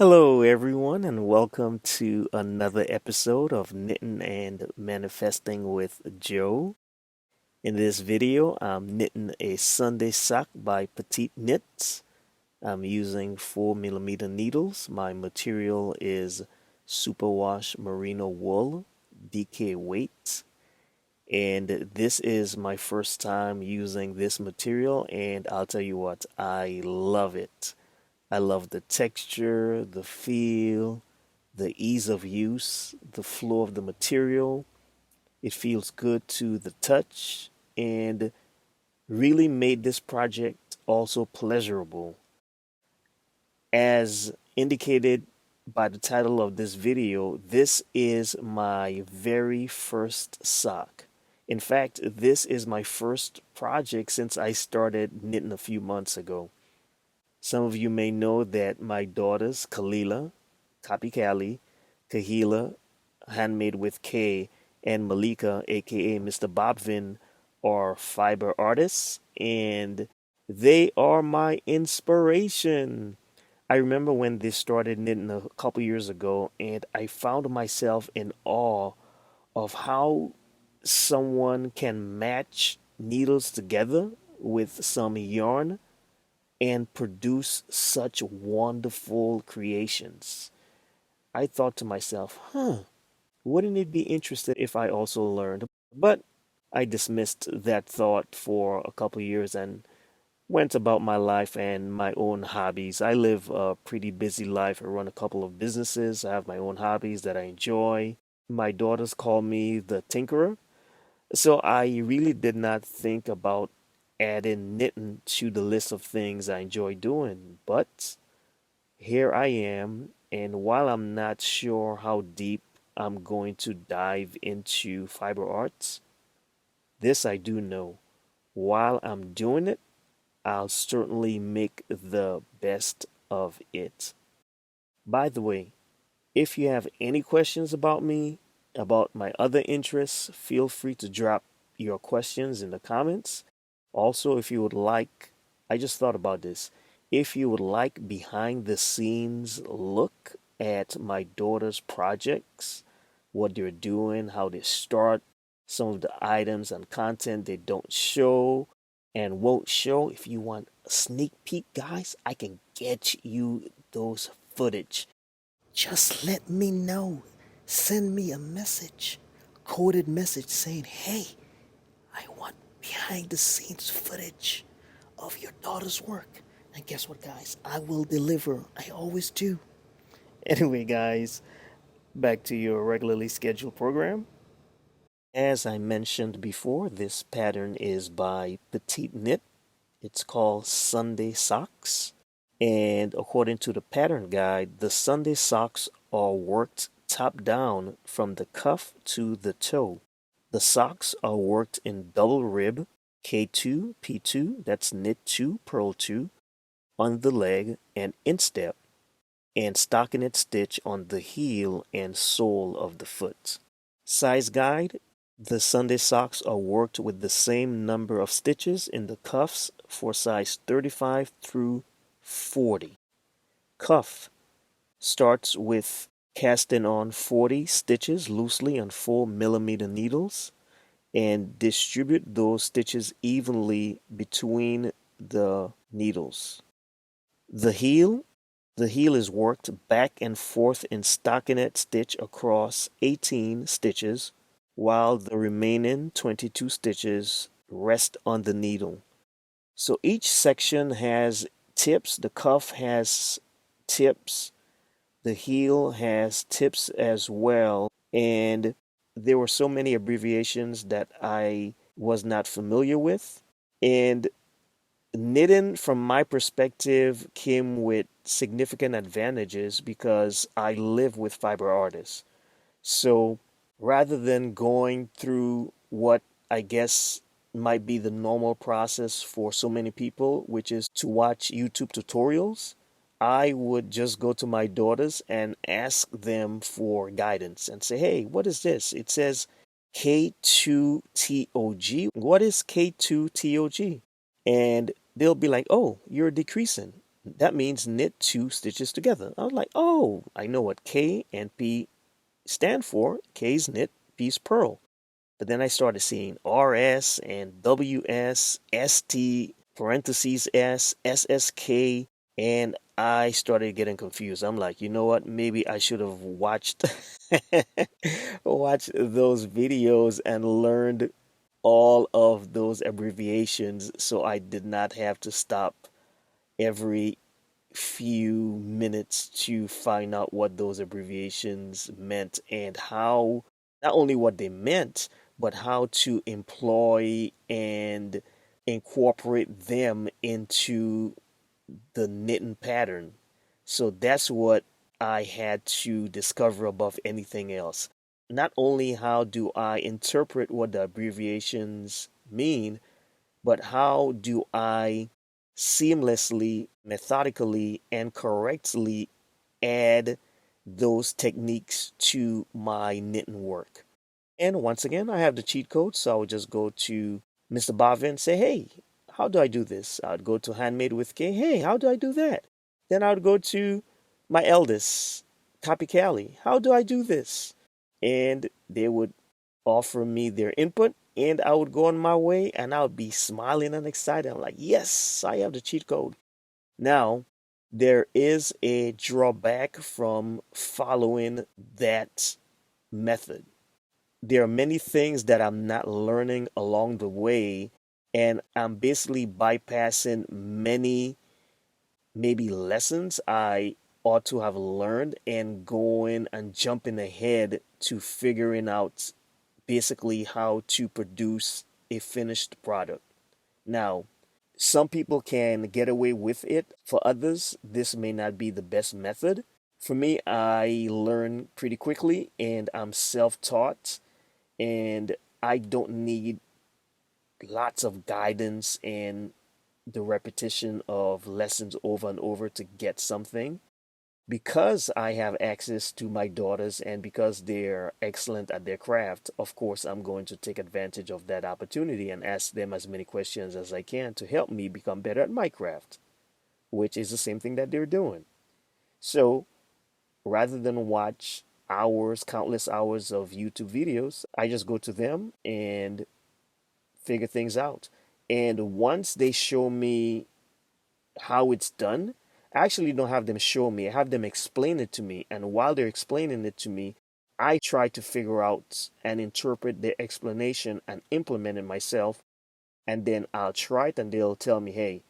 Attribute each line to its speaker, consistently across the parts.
Speaker 1: Hello, everyone, and welcome to another episode of Knitting and Manifesting with Joe. In this video, I'm knitting a Sunday sock by Petite Knit. I'm using 4mm needles. My material is superwash merino wool, DK weight. And this is my first time using this material, and I'll tell you what, I love it. I love the texture, the feel, the ease of use, the flow of the material. It feels good to the touch and really made this project also pleasurable. As indicated by the title of this video, this is my very first sock. In fact, this is my first project since I started knitting a few months ago. Some of you may know that my daughters, Kalila, Kapi Kali, Kahila, Handmade with K, and Malika, aka Mr. Bobvin, are fiber artists, and they are my inspiration. I remember when this started knitting a couple years ago, and I found myself in awe of how someone can match needles together with some yarn and produce such wonderful creations. I thought to myself, wouldn't it be interesting if I also learned? But I dismissed that thought for a couple years and went about my life and my own hobbies. I live a pretty busy life. I run a couple of businesses. I have my own hobbies that I enjoy. My daughters call me the tinkerer. So I really did not think about adding knitting to the list of things I enjoy doing. But here I am, and while I'm not sure how deep I'm going to dive into fiber arts, this I do know. While I'm doing it, I'll certainly make the best of it. By the way, if you have any questions about me, about my other interests, feel free to drop your questions in the comments. Also, if you would like, I just thought about this. If you would like behind the scenes look at my daughter's projects, what they're doing, how they start, some of the items and content they don't show and won't show, if you want a sneak peek, guys, I can get you those footage. Just let me know. Send me a message, coded message saying, hey, I want behind the scenes footage of your daughter's work. And guess what, guys? I will deliver. I always do. Anyway, guys, back to your regularly scheduled program. As I mentioned before, this pattern is by Petite Knit. It's called Sunday Socks. And according to the pattern guide, the Sunday socks are worked top down from the cuff to the toe. The socks are worked in double rib, K2, P2, that's knit 2, purl 2, on the leg and instep, and stockinette stitch on the heel and sole of the foot. Size guide, the Sunday socks are worked with the same number of stitches in the cuffs for size 35 through 40. Cuff starts with casting on 40 stitches loosely on 4mm needles and distribute those stitches evenly between the needles. The heel is worked back and forth in stockinette stitch across 18 stitches, while the remaining 22 stitches rest on the needle. So each section has tips. The cuff has tips. The heel has tips as well. And there were so many abbreviations that I was not familiar with. And knitting, from my perspective, came with significant advantages because I live with fiber artists. So rather than going through what I guess might be the normal process for so many people, which is to watch YouTube tutorials, I would just go to my daughters and ask them for guidance and say, hey, what is this? It says K2TOG. What is K2TOG? And they'll be like, oh, you're decreasing. That means knit two stitches together. I was like, oh, I know what K and P stand for. K's knit, P's purl. But then I started seeing RS and WS, ST, parentheses S, SSK, and I started getting confused. I'm like, you know what? Maybe I should have watched watched those videos and learned all of those abbreviations so I did not have to stop every few minutes to find out what those abbreviations meant and how, not only what they meant, but how to employ and incorporate them into the knitting pattern. So that's what I had to discover above anything else. Not only how do I interpret what the abbreviations mean, but how do I seamlessly, methodically, and correctly add those techniques to my knitting work? And once again, I have the cheat code, so I would just go to Mr. Bava and say, hey, how do I do this? I would go to Handmade with K, hey, how do I do that? Then I would go to my eldest, Copy Callie, how do I do this? And they would offer me their input, and I would go on my way and I would be smiling and excited. I'm like, yes, I have the cheat code. Now, there is a drawback from following that method. There are many things that I'm not learning along the way, and I'm basically bypassing many, maybe lessons I ought to have learned and going and jumping ahead to figuring out basically how to produce a finished product. Now, some people can get away with it. For others, this may not be the best method. For me, I learn pretty quickly and I'm self taught, and I don't need lots of guidance and the repetition of lessons over and over to get something. Because I have access to my daughters and because they're excellent at their craft, of course, I'm going to take advantage of that opportunity and ask them as many questions as I can to help me become better at my craft, which is the same thing that they're doing. So rather than watch hours, countless hours of YouTube videos, I just go to them and figure things out. And once they show me how it's done, I actually don't have them show me. I have them explain it to me. And while they're explaining it to me, I try to figure out and interpret their explanation and implement it myself. And then I'll try it and they'll tell me, hey,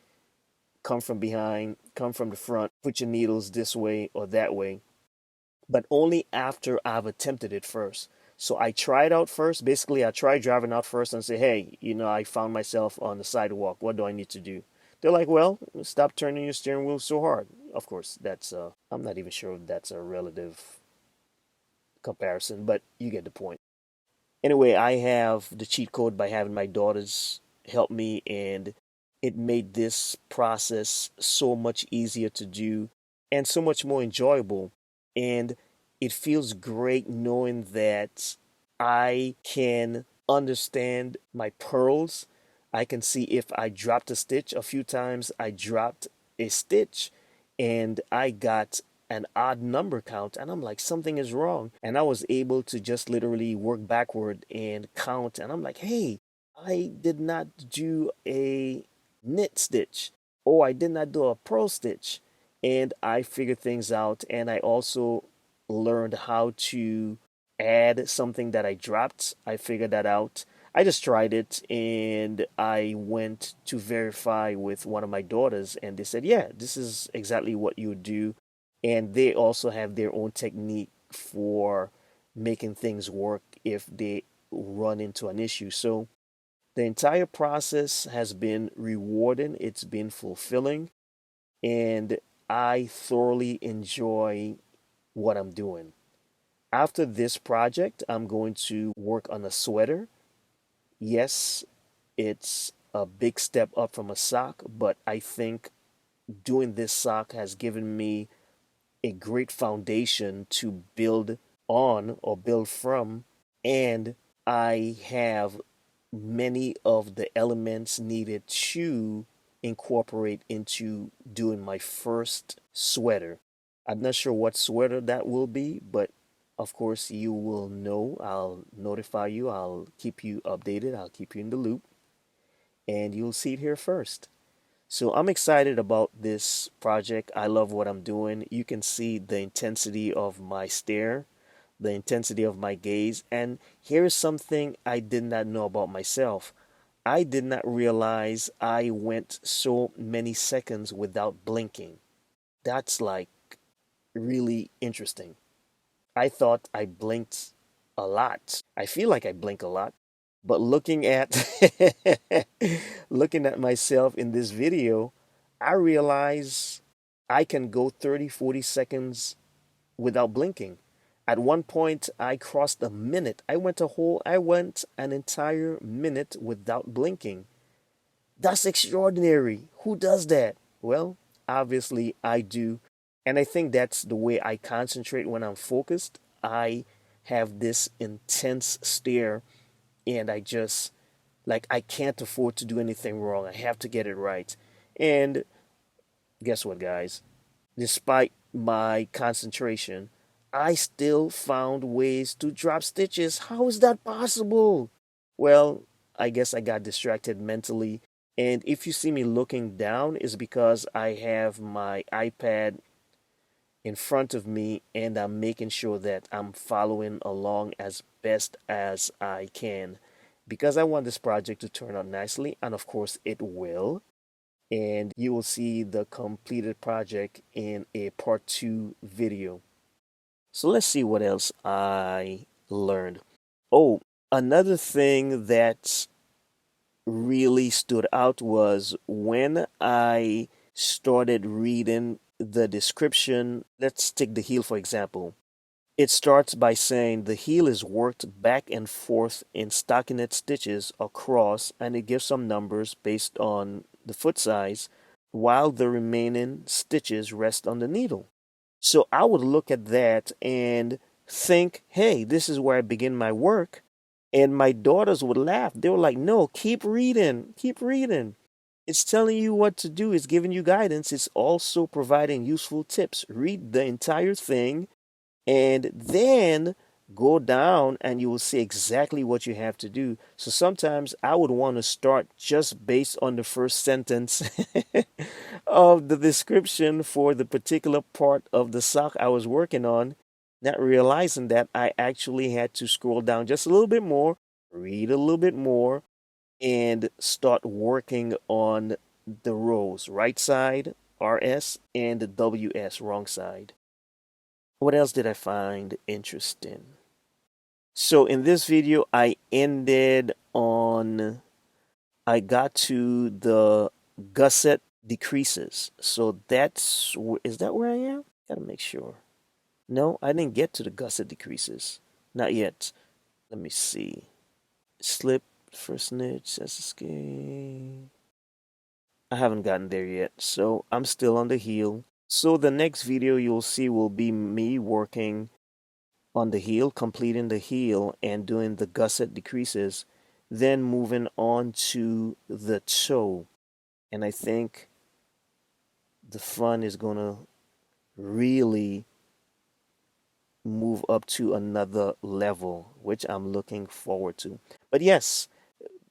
Speaker 1: come from behind, come from the front, put your needles this way or that way. But only after I've attempted it first. So I try it out first. Basically, I try driving out first and say, hey, I found myself on the sidewalk. What do I need to do? They're like, well, stop turning your steering wheel so hard. Of course, I'm not even sure if that's a relative comparison, but you get the point. Anyway, I have the cheat code by having my daughters help me, and it made this process so much easier to do and so much more enjoyable. And it feels great knowing that I can understand my pearls. I can see if I dropped a stitch. A few times I dropped a stitch and I got an odd number count, and I'm like, something is wrong. And I was able to just literally work backward and count, and I'm like, hey, I did not do a knit stitch. Oh, I did not do a purl stitch. And I figured things out, and I also learned how to add something that I dropped. I figured that out. I just tried it and I went to verify with one of my daughters, and they said, yeah, this is exactly what you would do. And they also have their own technique for making things work if they run into an issue. So the entire process has been rewarding, it's been fulfilling, and I thoroughly enjoy what I'm doing. After this project, I'm going to work on a sweater. Yes, it's a big step up from a sock, but I think doing this sock has given me a great foundation to build on or build from, and I have many of the elements needed to incorporate into doing my first sweater. I'm not sure what sweater that will be, but of course you will know. I'll notify you. I'll keep you updated. I'll keep you in the loop, and you'll see it here first. So I'm excited about this project. I love what I'm doing. You can see the intensity of my stare, the intensity of my gaze. And here's something I did not know about myself. I did not realize I went so many seconds without blinking. That's like really interesting. I thought I blinked a lot. I feel like I blink a lot. But looking at looking at myself in this video, I realize I can go 30, 40 seconds without blinking. At one point, I crossed a minute. I went an entire minute without blinking. That's extraordinary. Who does that? Well, obviously I do. And I think that's the way I concentrate when I'm focused. I have this intense stare and I just like I can't afford to do anything wrong. I have to get it right. And guess what, guys? Despite my concentration, I still found ways to drop stitches. How is that possible? Well, I guess I got distracted mentally. And if you see me looking down, is because I have my iPad in front of me and I'm making sure that I'm following along as best as I can because I want this project to turn out nicely, and of course it will. And you will see the completed project in a part 2 video. So let's see what else I learned. Oh, another thing that really stood out was when I started reading the description. Let's take the heel for example. It starts by saying the heel is worked back and forth in stockinette stitches across, and it gives some numbers based on the foot size, while the remaining stitches rest on the needle. So I would look at that and think, hey, this is where I begin my work. And my daughters would laugh. They were like, no, keep reading, keep reading. It's telling you what to do, it's giving you guidance, it's also providing useful tips. Read the entire thing and then go down and you will see exactly what you have to do. So sometimes I would want to start just based on the first sentence of the description for the particular part of the sock I was working on, not realizing that I actually had to scroll down just a little bit more, read a little bit more, and start working on the rows, right side, RS, and the WS, wrong side. What else did I find interesting? So in this video, I got to the gusset decreases. So is that where I am? Gotta make sure. No, I didn't get to the gusset decreases. Not yet. Let me see. Slip, first knit, that's escape. I haven't gotten there yet, so I'm still on the heel. So the next video you'll see will be me working on the heel, completing the heel and doing the gusset decreases, then moving on to the toe. And I think the fun is gonna really move up to another level, which I'm looking forward to. But yes,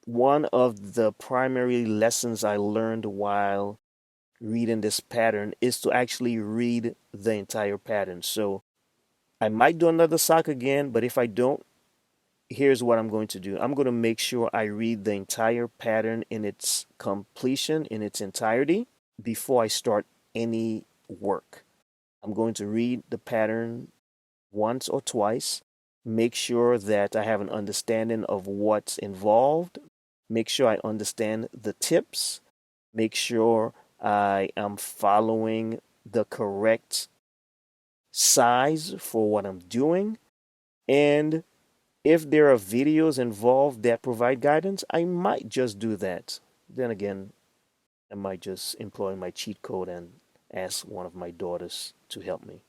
Speaker 1: one of the primary lessons I learned while reading this pattern is to actually read the entire pattern. So I might do another sock again, but if I don't, here's what I'm going to do. I'm going to make sure I read the entire pattern in its completion, in its entirety, before I start any work. I'm going to read the pattern once or twice, make sure that I have an understanding of what's involved, make sure I understand the tips, make sure I am following the correct size for what I'm doing, and if there are videos involved that provide guidance, I might just do that. Then again, I might just employ my cheat code and ask one of my daughters to help me.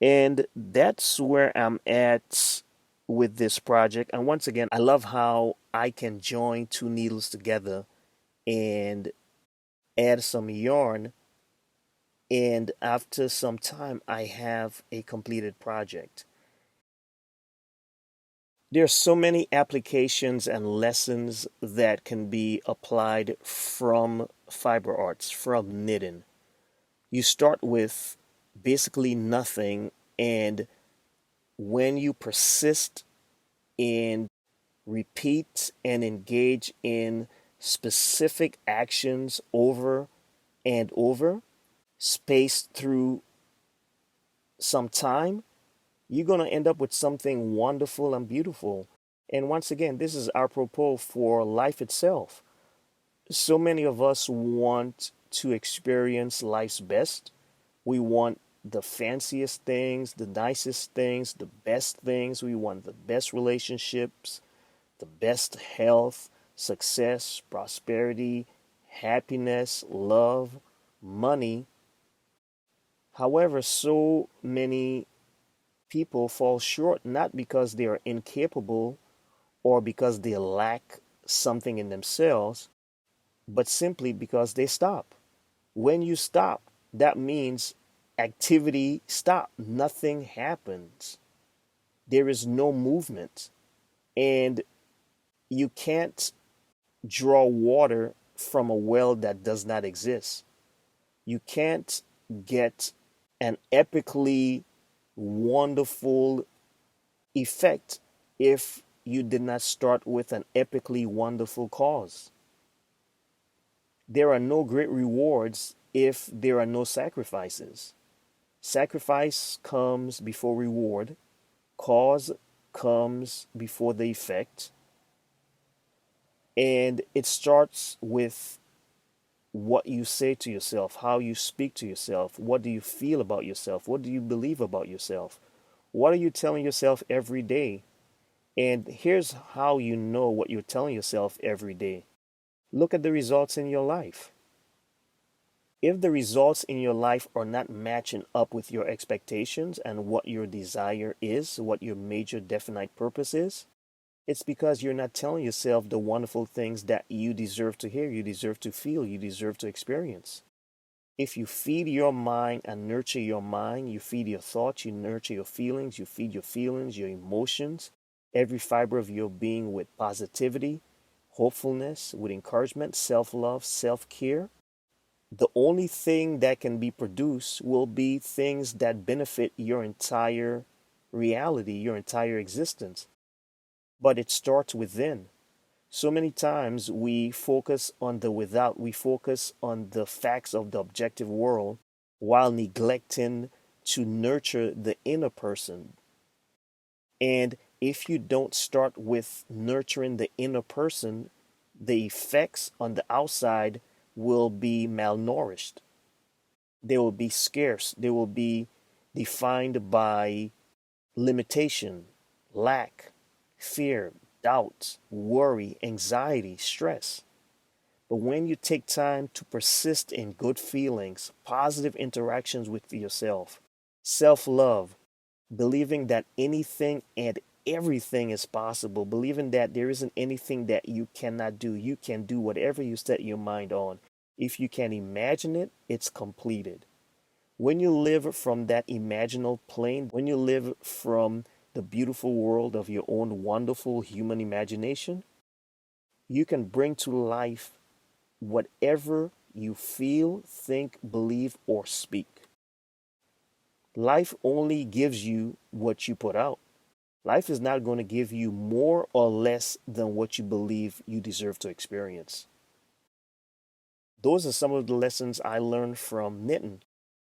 Speaker 1: And that's where I'm at with this project. And once again, I love how I can join two needles together and add some yarn, and after some time, I have a completed project. There are so many applications and lessons that can be applied from fiber arts, from knitting. You start with basically nothing, and when you persist and repeat and engage in specific actions over and over, spaced through some time, you're going to end up with something wonderful and beautiful. And once again, this is apropos for life itself. So many of us want to experience life's best. We want the fanciest things, the nicest things, the best things. We want the best relationships, the best health, success, prosperity, happiness, love, money. However, so many people fall short not because they are incapable or because they lack something in themselves, but simply because they stop. When you stop, that means activity stop. Nothing happens. There is no movement. And you can't draw water from a well that does not exist. You can't get an epically wonderful effect if you did not start with an epically wonderful cause. There are no great rewards if there are no sacrifices. Sacrifice comes before reward, cause comes before the effect, and it starts with what you say to yourself, how you speak to yourself, what do you feel about yourself, what do you believe about yourself, what are you telling yourself every day. And here's how you know what you're telling yourself every day. Look at the results in your life. If the results in your life are not matching up with your expectations and what your desire is, what your major definite purpose is, it's because you're not telling yourself the wonderful things that you deserve to hear, you deserve to feel, you deserve to experience. If you feed your mind and nurture your mind, you feed your thoughts, you nurture your feelings, you feed your feelings, your emotions, every fiber of your being with positivity, hopefulness, with encouragement, self love, self care, the only thing that can be produced will be things that benefit your entire reality, your entire existence. But it starts within. So many times we focus on the without, we focus on the facts of the objective world while neglecting to nurture the inner person. And if you don't start with nurturing the inner person, the effects on the outside will be malnourished. They will be scarce. They will be defined by limitation, lack, fear, doubt, worry, anxiety, stress. But when you take time to persist in good feelings, positive interactions with yourself, self love, believing that anything and everything is possible, believing that there isn't anything that you cannot do, you can do whatever you set your mind on. If you can imagine it, it's completed. When you live from that imaginal plane, when you live from the beautiful world of your own wonderful human imagination, you can bring to life whatever you feel, think, believe, or speak. Life only gives you what you put out. Life is not going to give you more or less than what you believe you deserve to experience. Those are some of the lessons I learned from knitting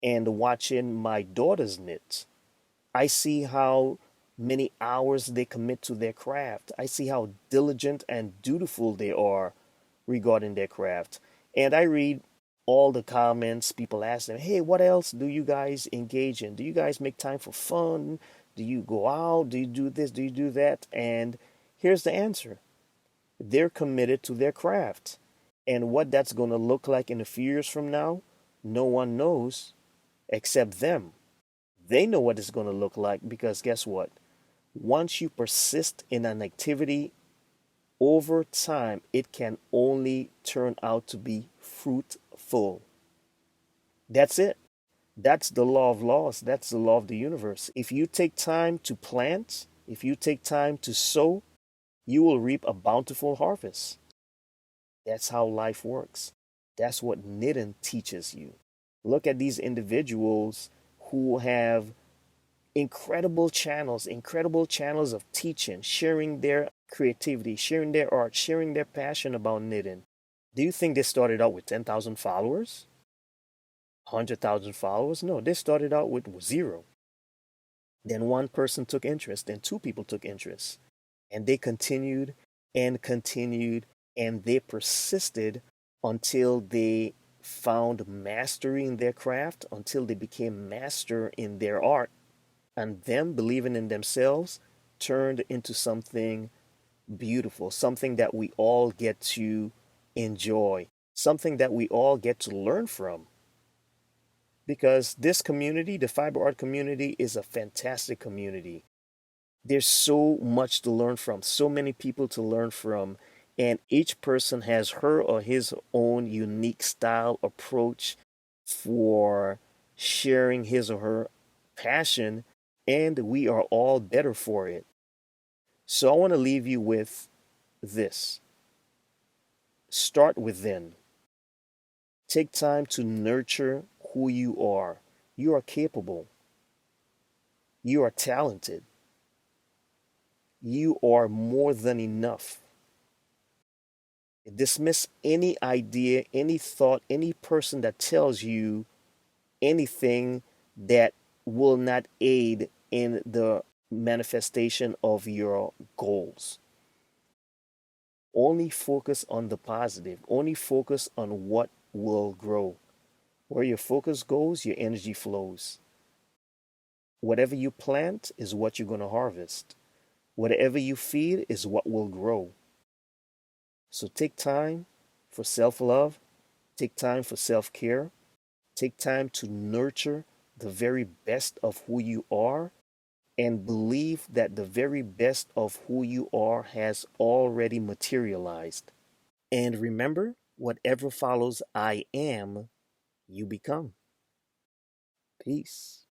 Speaker 1: and watching my daughters knit. I see how many hours they commit to their craft. I see how diligent and dutiful they are regarding their craft. And I read all the comments. People ask them, hey, what else do you guys engage in? Do you guys make time for fun? Do you go out? Do you do this? Do you do that? And here's the answer. They're committed to their craft. And what that's going to look like in a few years from now, no one knows except them. They know what it's going to look like because guess what? Once you persist in an activity over time, it can only turn out to be fruitful. full. That's it. That's the law of laws. That's the law of the universe. If you take time to plant, if you take time to sow, you will reap a bountiful harvest. That's how life works. That's what knitting teaches you. Look at these individuals who have incredible channels of teaching, sharing their creativity, sharing their art, sharing their passion about knitting. Do you think they started out with 10,000 followers? 100,000 followers? No, they started out with zero. Then one person took interest, then two people took interest. And they continued and continued and they persisted until they found mastery in their craft, until they became master in their art. And them believing in themselves turned into something beautiful, something that we all get to enjoy, something that we all get to learn from. Because this community, the fiber art community, is a fantastic community. There's so much to learn from, so many people to learn from, and each person has her or his own unique style, approach for sharing his or her passion, and we are all better for it. So I want to leave you with this. Start within. Take time to nurture who you are. You are capable. You are talented. You are more than enough. Dismiss any idea, any thought, any person that tells you anything that will not aid in the manifestation of your goals. Only focus on the positive. Only focus on what will grow. Where your focus goes, your energy flows. Whatever you plant is what you're going to harvest. Whatever you feed is what will grow. So take time for self-love. Take time for self-care. Take time to nurture the very best of who you are, and believe that the very best of who you are has already materialized. And remember, whatever follows I am, you become. Peace.